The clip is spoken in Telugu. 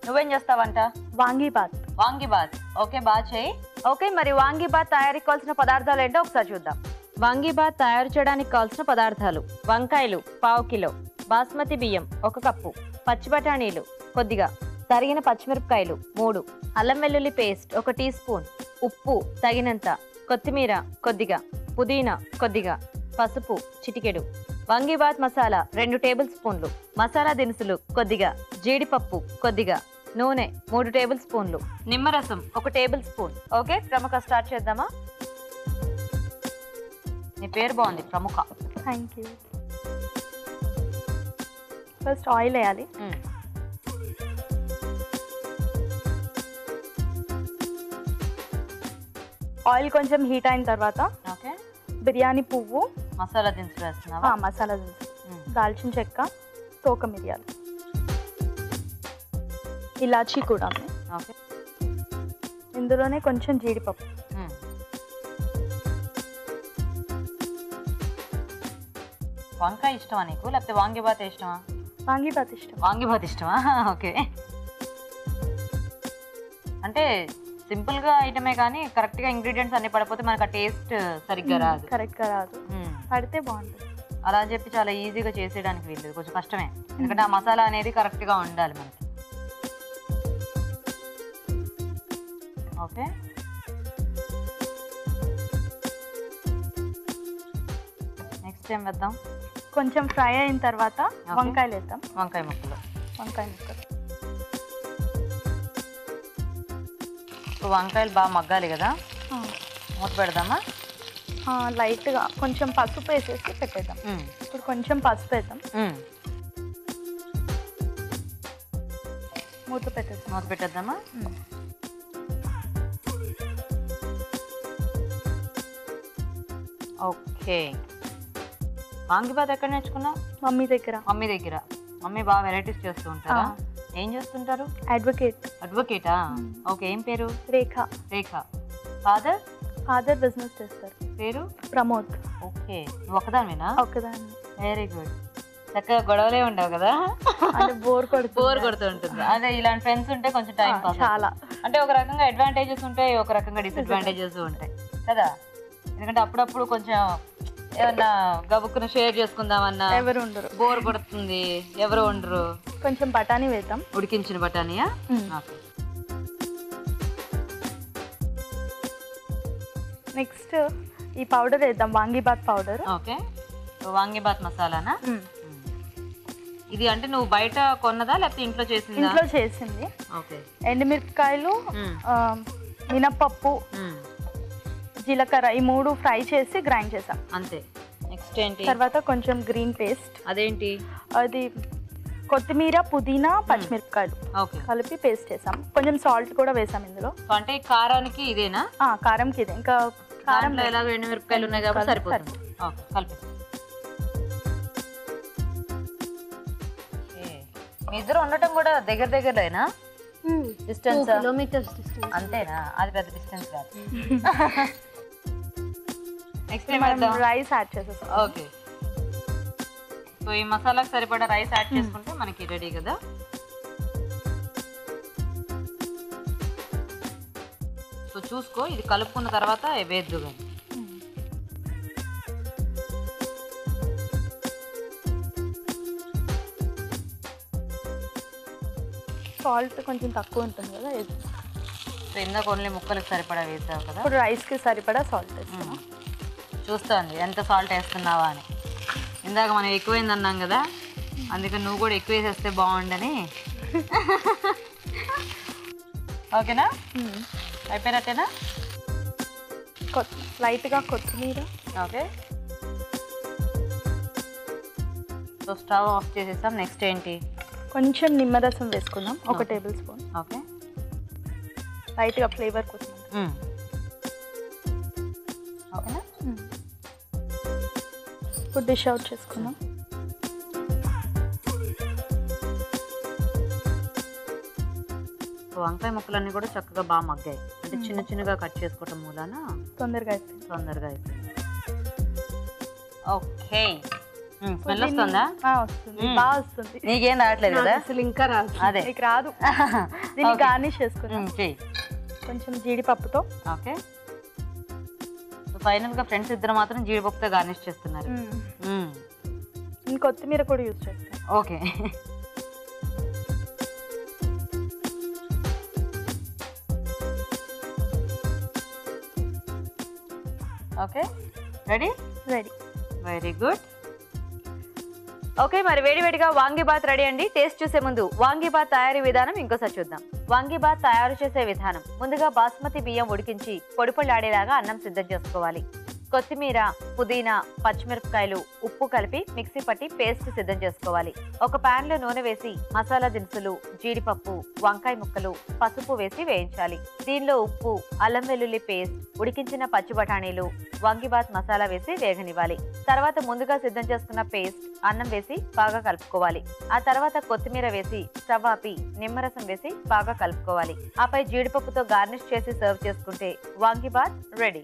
నువ్వేం చేస్తావంట? వాంగీబాత్. వాంగీబాత్. ఓకే, బాగా చేయి. ఓకే, మరి వాంగీబాత్ తయారీకి కావాల్సిన పదార్థాలు ఏంటో ఒకసారి చూద్దాం. వాంగీబాత్ తయారు చేయడానికి కావాల్సిన పదార్థాలు: వంకాయలు పావు కిలో, బాస్మతి బియ్యం 1 కప్పు, పచ్చి బఠానీలు కొద్దిగా, తరిగిన పచ్చిమిరపకాయలు 3, అల్లం వెల్లుల్లి పేస్ట్ 1 టీ స్పూన్, ఉప్పు తగినంత, కొత్తిమీర కొద్దిగా, పుదీనా కొద్దిగా, పసుపు చిటికెడు, వాంగీబాత్ మసాలా 2 టేబుల్ స్పూన్లు, మసాలా దినుసులు కొద్దిగా, జీడిపప్పు కొద్దిగా, నూనె 3 టేబుల్ స్పూన్లు, నిమ్మరసం 1 టేబుల్ స్పూన్. ఓకే, ప్రముఖ స్టార్ట్ చేద్దామా? నీ పేరు బాగుంది, ప్రముఖ. Thank you. ఫస్ట్ ఆయిల్ వేయాలి. ఆయిల్ కొంచెం హీట్ అయిన తర్వాత ఓకే, బిర్యానీ పువ్వు, మసాలా దినుసులు వేస్తున్నావా? మసాలా దినుసులు, దాల్చిన చెక్క, తోక మిరియాలు, ఇలాచీ కూడా ఉన్నాయి. ఓకే, ఇందులోనే కొంచెం జీడిపప్పు, వంకాయ ఇష్టమా నీకు, లేకపోతే వాంగీబాత్ ఇష్టమా? వాంగీబాత్ ఇష్టం. వాంగీబాత్ ఇష్టమా? ఓకే. అంటే సింపుల్ గా ఐటమే కానీ కరెక్ట్ గా ఇంగ్రీడియంట్స్ అన్ని పడిపోతే మనకు ఆ టేస్ట్ సరిగ్గా రాదు. కరెక్ట్ గా రాదు, పడితే బాగుంటుంది. అలా అని చెప్పి చాలా ఈజీగా చేసేయడానికి వీల్లేదు, కొంచెం కష్టమే. ఎందుకంటే ఆ మసాలా అనేది కరెక్ట్ గా ఉండాలి మనకి. ఓకే, నెక్స్ట్ ఏం వేద్దాం? కొంచెం ఫ్రై అయిన తర్వాత వంకాయలు వేద్దాం. వంకాయ ముక్కలు. వంకాయ ముక్కలు వంకాయలు బాగా మగ్గాలి కదా, మూత పెడదామా? లైట్గా కొంచెం పసుపు వేసేసి పెట్టేద్దాం. ఇప్పుడు కొంచెం పసుపు వేద్దాం, మూత పెట్టేద్దాం. మూత పెట్టేద్దామా? ఓకే. వాంగీబాత్ ఎక్కడ నేర్చుకున్నావు? మమ్మీ దగ్గర. మమ్మీ దగ్గర. మమ్మీ బాగా వెరైటీస్ చేస్తూ ఉంటారా? ఏం చేస్తుంటారు? అడ్వకేట్. అడ్వకేటా? ఓకే, ఏం పేరు? రేఖ. రేఖ. ఫాదర్? ఫాదర్ బిజినెస్ చేస్తారు. పేరు? ప్రమోద్. ఓకే, నువ్వు ఒక్కదానివేనా? ఒక్కదాన్ని. Very good. చక్కగా గొడవలే ఉండవు కదా? బోర్ కొడుతూ ఉంటుంది. అదే ఇలాంటి ఫ్రెండ్స్ ఉంటే కొంచెం టైం పాస్. చాలా అంటే ఒక రకంగా అడ్వాంటేజెస్ ఉంటాయి, ఒక రకంగా డిసడ్వాంటేజెస్ ఉంటాయి కదా. ఎందుకంటే అప్పుడప్పుడు కొంచెం ఏమన్నా గబుక్కున షేర్ చేసుకుందామన్నా ఎవరు ఉండరు, బోర్ కొడుతుంది, ఎవరు ఉండరు. కొంచెం బఠానీ వేద్దాం. ఉడికించిన బఠానీయా? నెక్స్ట్ ఈ పౌడర్ వేద్దాం, వాంగీబాత్ పౌడర్. ఓకే, వాంగీబాత్ మసాలానా? ఇది అంటే నువ్వు బయట కొన్నదా లేకపోతే ఇంట్లో చేసిందా? ఇంట్లో చేసింది. ఓకే. ఎండుమిరపకాయలు, మినప్పప్పు, జీలకర్ర ఈ 3 ఫ్రై చేసి గ్రైండ్ చేసాం అంతే. నెక్స్ట్ ఏంటి? తర్వాత కొంచెం గ్రీన్ పేస్ట్. అదేంటి? అది కొత్తిమీర, పుదీనా, పచ్చిమిరపకాయలు కలిపి పేస్ట్ చేసాం. కొంచెం సాల్ట్ కూడా వేసాం ఇందులో. అంటే కారానికి ఇదేనా? కారంకి ఇదే. ఇంకా కారంలో ఎలాగో ఎండుమిరపకాయలు ఉన్నాయి కాబట్టి సరిపోతుంది. కలిపి మీ ఇద్దరు ఉండటం కూడా దగ్గర దగ్గరలేనా? డిస్టెన్స్ అంతేనా? అది పెద్ద డిస్టెన్స్ కాదు. నెక్స్ట్ రైస్ యాడ్ చేసేస్తాం. ఓకే, సో ఈ మసాలాకి సరిపడా రైస్ యాడ్ చేసుకుంటే మనకి రెడీ కదా. సో చూసుకో, ఇది కలుపుకున్న తర్వాత వేద్దు కానీ. సాల్ట్ కొంచెం తక్కువ ఉంటుంది కదా, సో ఇందాక ఓన్లీ ముక్కలకు సరిపడా వేసావు కదా, ఇప్పుడు రైస్కి సరిపడా సాల్ట్ వేస్తాము. చూస్తుంది ఎంత సాల్ట్ వేస్తున్నావా అని. ఇందాక మనం ఎక్కువైంది అన్నాం కదా, అందుకని నువ్వు కూడా ఎక్కువ వేసేస్తే బాగుండని. ఓకేనా? అయిపోయినట్టేనా? లైట్గా కొత్తిమీర. ఓకే, సో స్టవ్ ఆఫ్ చేసేసాం. నెక్స్ట్ ఏంటి? కొంచెం నిమ్మరసం వేసుకుందాం, 1 టేబుల్ స్పూన్. ఓకే, లైట్గా ఫ్లేవర్ కోసం. ఓకేనా? ఇప్పుడు డిష్ అవుట్ చేసుకుందాం. వంకాయ ముక్కలన్నీ కూడా చక్కగా బాగా మగ్గాయి. అంటే చిన్న చిన్నగా కట్ చేసుకోవటం మూలాన తొందరగా అయిపోయింది. ఓకే, స్మెల్ వస్తుందా? వస్తుంది, బాగా వస్తుంది. నీకేం రావట్లేదు కదా? అసలు ఇంకా రాదు. అదే నీకు రాదు. దీన్ని గార్నిష్ చేసుకుందాం చెయ్యి. కొంచెం జీడిపప్పుతో. ఓకే, ఫైనల్ గా ఫ్రెండ్స్ ఇద్దరు మాత్రం జీడిపప్పుతో గార్నిష్ చేస్తున్నారు. కొత్తిమీర కూడా యూజ్ చేస్తాం. Okay, okay, ready? Ready. Very good. Okay, మరి వేడివేడిగా వాంగీబాత్ రెడీ అండి. టేస్ట్ చూసే ముందు వాంగీబాత్ తయారీ విధానం ఇంకోసారి చూద్దాం. వాంగీబాత్ తయారు చేసే విధానం: ముందుగా బాస్మతి బియ్యం ఉడికించి పొడిపొళ్ళాడేలాగా అన్నం సిద్ధం చేసుకోవాలి. కొత్తిమీర, పుదీనా, పచ్చిమిరపకాయలు, ఉప్పు కలిపి మిక్సీ పట్టి పేస్ట్ సిద్ధం చేసుకోవాలి. ఒక పాన్ లో నూనె వేసి మసాలా దినుసులు, జీడిపప్పు, వంకాయ ముక్కలు, పసుపు వేసి వేయించాలి. దీనిలో ఉప్పు, అల్లం వెల్లుల్లి పేస్ట్, ఉడికించిన పచ్చి బఠానీలు, వాంగీబాత్ మసాలా వేసి వేగనివ్వాలి. తర్వాత ముందుగా సిద్ధం చేసుకున్న పేస్ట్, అన్నం వేసి బాగా కలుపుకోవాలి. ఆ తర్వాత కొత్తిమీర వేసి స్టవ్ ఆపి నిమ్మరసం వేసి బాగా కలుపుకోవాలి. ఆపై జీడిపప్పుతో గార్నిష్ చేసి సర్వ్ చేసుకుంటే వాంగీబాత్ రెడీ.